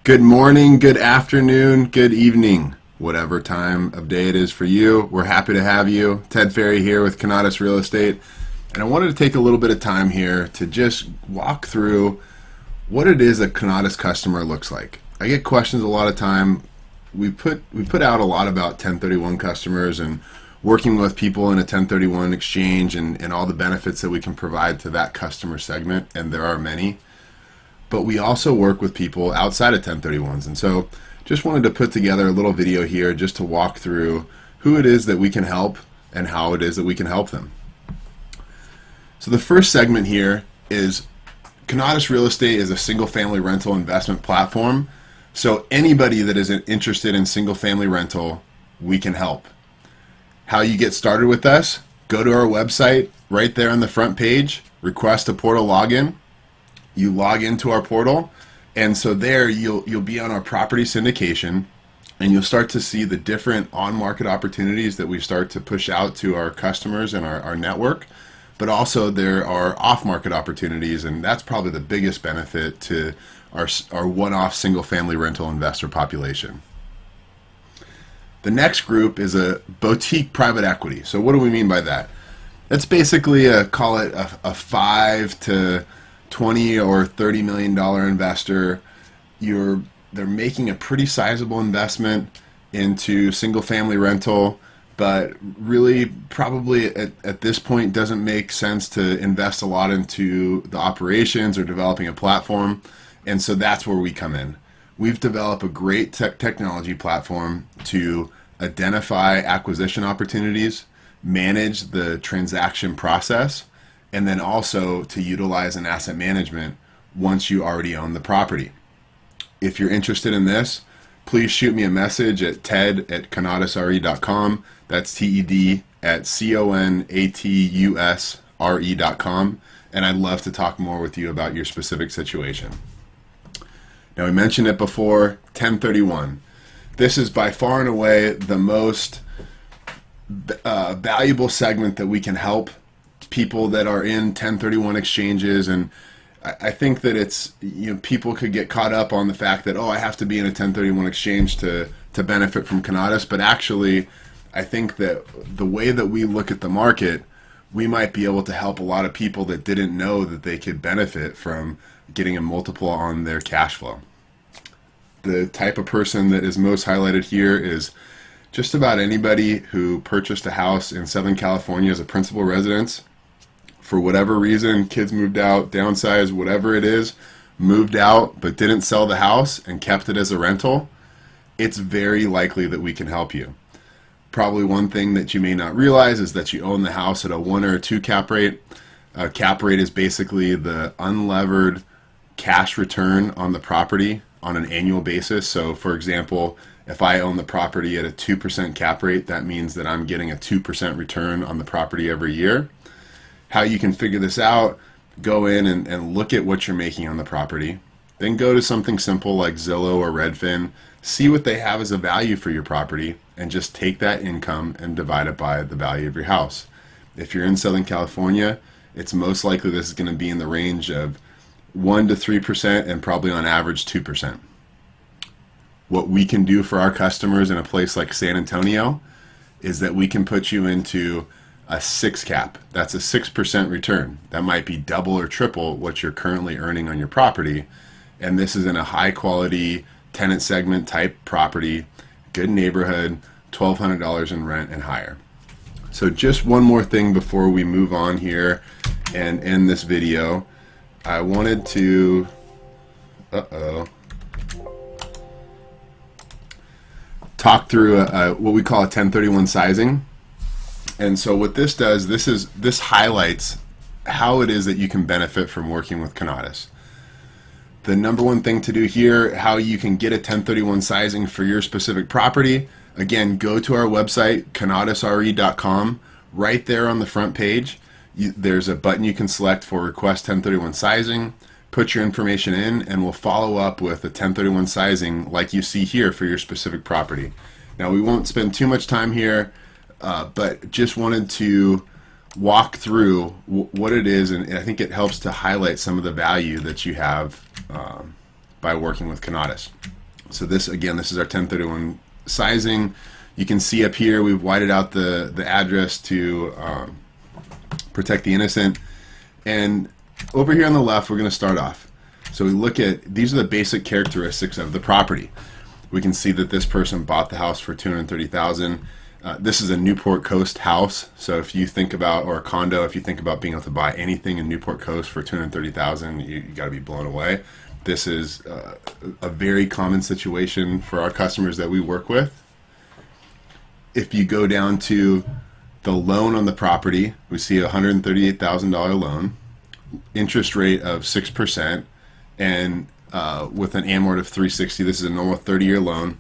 Good morning, good afternoon, good evening, whatever time of day it is for you. We're happy to have you. Ted Ferry here with Conatus Real Estate. And I wanted to take a little bit of time here to just walk through what it is a Conatus customer looks like. I get questions a lot of time. We put out a lot about 1031 customers and working with people in a 1031 exchange and all the benefits that we can provide to that customer segment, and there are many. But we also work with people outside of 1031s. And so just wanted to put together a little video here just to walk through who it is that we can help and how it is that we can help them. So the first segment here is Conatus Real Estate is a single family rental investment platform. So anybody that is interested in single family rental, we can help. How you get started with us, go to our website right there on the front page, request a portal login. You log into our portal, and so there you'll be on our property syndication, and you'll start to see the different on-market opportunities that we start to push out to our customers and our network. But also there are off-market opportunities, and that's probably the biggest benefit to our one-off single-family rental investor population. The next group is a boutique private equity. So what do we mean by that? That's basically call it a 5 to 20 or $30 million investor. They're making a pretty sizable investment into single family rental, but really probably at this point doesn't make sense to invest a lot into the operations or developing a platform. And so that's where we come in. We've developed a great technology platform to identify acquisition opportunities, manage the transaction process, and then also to utilize an asset management once you already own the property. If you're interested in this, please shoot me a message at ted@conatusre.com. That's TED@CONATUSRE.com. And I'd love to talk more with you about your specific situation. Now, we mentioned it before, 1031. This is by far and away the most valuable segment that we can help people that are in 1031 exchanges. And I think that it's, people could get caught up on the fact that, I have to be in a 1031 exchange to benefit from Conatus. But actually, I think that the way that we look at the market, we might be able to help a lot of people that didn't know that they could benefit from getting a multiple on their cash flow. The type of person that is most highlighted here is just about anybody who purchased a house in Southern California as a principal residence. For whatever reason, kids moved out, downsized, whatever it is, moved out, but didn't sell the house and kept it as a rental. It's very likely that we can help you. Probably one thing that you may not realize is that you own the house at a 1 or a 2 cap rate. Cap rate is basically the unlevered cash return on the property on an annual basis. So for example, if I own the property at a 2% cap rate, that means that I'm getting a 2% return on the property every year. How you can figure this out, go in and look at what you're making on the property. Then go to something simple like Zillow or Redfin, see what they have as a value for your property, and just take that income and divide it by the value of your house. If you're in Southern California, it's most likely this is going to be in the range of 1 to 3% and probably on average 2%. What we can do for our customers in a place like San Antonio is that we can put you into a 6 cap. That's a 6% return. That might be double or triple what you're currently earning on your property. And this is in a high quality tenant segment type property, good neighborhood, $1,200 in rent and higher. So just one more thing before we move on here and end this video. I wanted to, talk through what we call a 1031 sizing. And so what this does, this highlights how it is that you can benefit from working with Conatus. The number one thing to do here, how you can get a 1031 sizing for your specific property. Again, go to our website, conatusre.com. Right there on the front page, there's a button you can select for request 1031 sizing. Put your information in, and we'll follow up with a 1031 sizing like you see here for your specific property. Now, we won't spend too much time here, but just wanted to walk through what it is, and I think it helps to highlight some of the value that you have by working with Conatus. So this, again, this is our 1031 sizing. You can see up here we've whited out the address to protect the innocent. And over here on the left, we're going to start off. So we look at, these are the basic characteristics of the property. We can see that this person bought the house for $230,000. This is a Newport Coast house. So if you think about, or a condo, if you think about being able to buy anything in Newport Coast for $230,000, you got to be blown away. This is a very common situation for our customers that we work with. If you go down to the loan on the property, we see a $138,000 loan, interest rate of 6%, and with an amort of 360. This is a normal 30-year loan.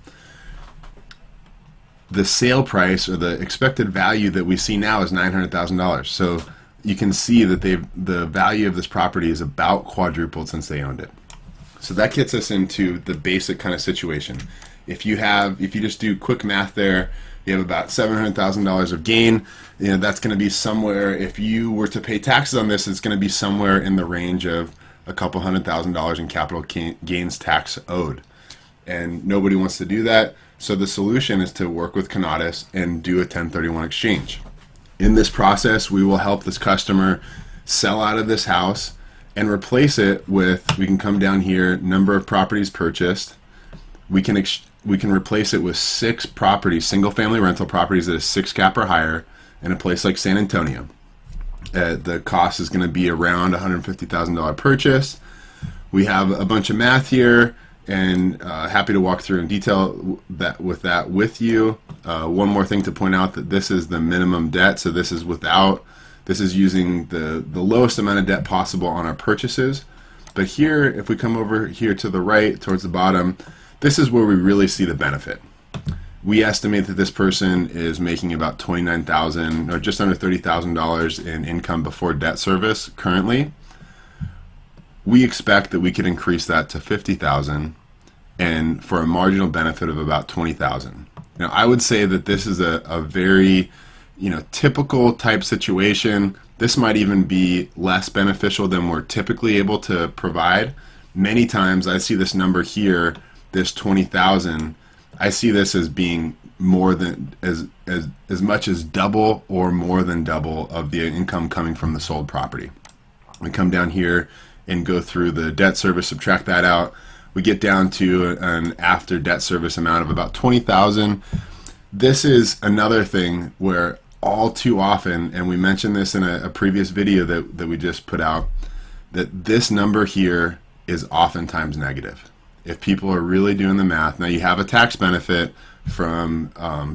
The sale price, or the expected value that we see now, is $900,000. So you can see that the value of this property is about quadrupled since they owned it. So that gets us into the basic kind of situation. If you just do quick math there, you have about $700,000 of gain. That's going to be somewhere, if you were to pay taxes on this, it's going to be somewhere in the range of a couple $100,000 in capital gains tax owed. And nobody wants to do that. So the solution is to work with Conatus and do a 1031 exchange. In this process, we will help this customer sell out of this house and replace it with, we can come down here, number of properties purchased. We can replace it with 6 properties, single family rental properties at a 6 cap or higher in a place like San Antonio. The cost is going to be around $150,000 purchase. We have a bunch of math here, and happy to walk through in detail with you. One more thing to point out, that this is the minimum debt, so this is using the lowest amount of debt possible on our purchases. But here, if we come over here to the right, towards the bottom, this is where we really see the benefit. We estimate that this person is making about $29,000 or just under $30,000 in income before debt service currently. We expect that we could increase that to $50,000, and for a marginal benefit of about $20,000. Now, I would say that this is a very typical type situation. This might even be less beneficial than we're typically able to provide. Many times I see this number here, this $20,000, I see this as being more than as much as double or more than double of the income coming from the sold property. We come down here and go through the debt service, subtract that out. We get down to an after debt service amount of about $20,000. This is another thing where all too often, and we mentioned this in a previous video that we just put out, that this number here is oftentimes negative. If people are really doing the math, now you have a tax benefit from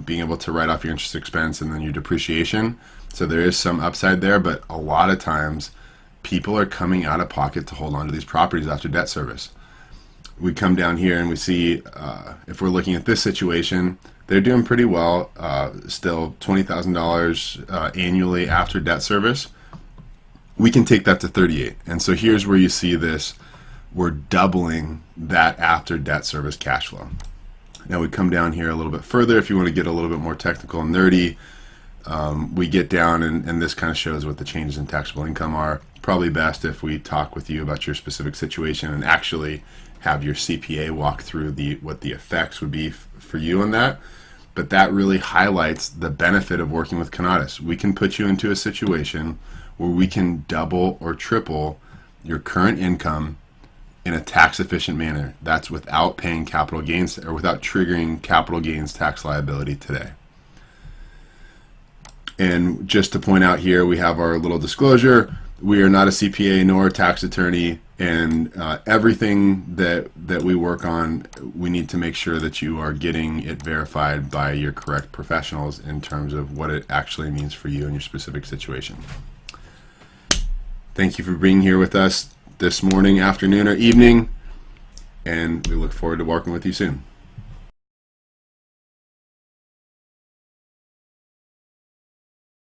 being able to write off your interest expense and then your depreciation, so there is some upside there, but a lot of times people are coming out of pocket to hold on to these properties after debt service. We come down here and we see, if we're looking at this situation, they're doing pretty well, still $20,000 annually after debt service. We can take that to 38, and so here's where you see this. We're doubling that after debt service cash flow. Now we come down here a little bit further. If you want to get a little bit more technical and nerdy, we get down and this kind of shows what the changes in taxable income are. Probably best if we talk with you about your specific situation and actually have your CPA walk through what the effects would be for you on that. But that really highlights the benefit of working with Conatus. We can put you into a situation where we can double or triple your current income in a tax efficient manner. That's without paying capital gains or without triggering capital gains tax liability today. And just to point out here, we have our little disclosure. We are not a CPA nor a tax attorney, and everything that we work on, we need to make sure that you are getting it verified by your correct professionals in terms of what it actually means for you in your specific situation. Thank you for being here with us this morning, afternoon, or evening, and we look forward to working with you soon.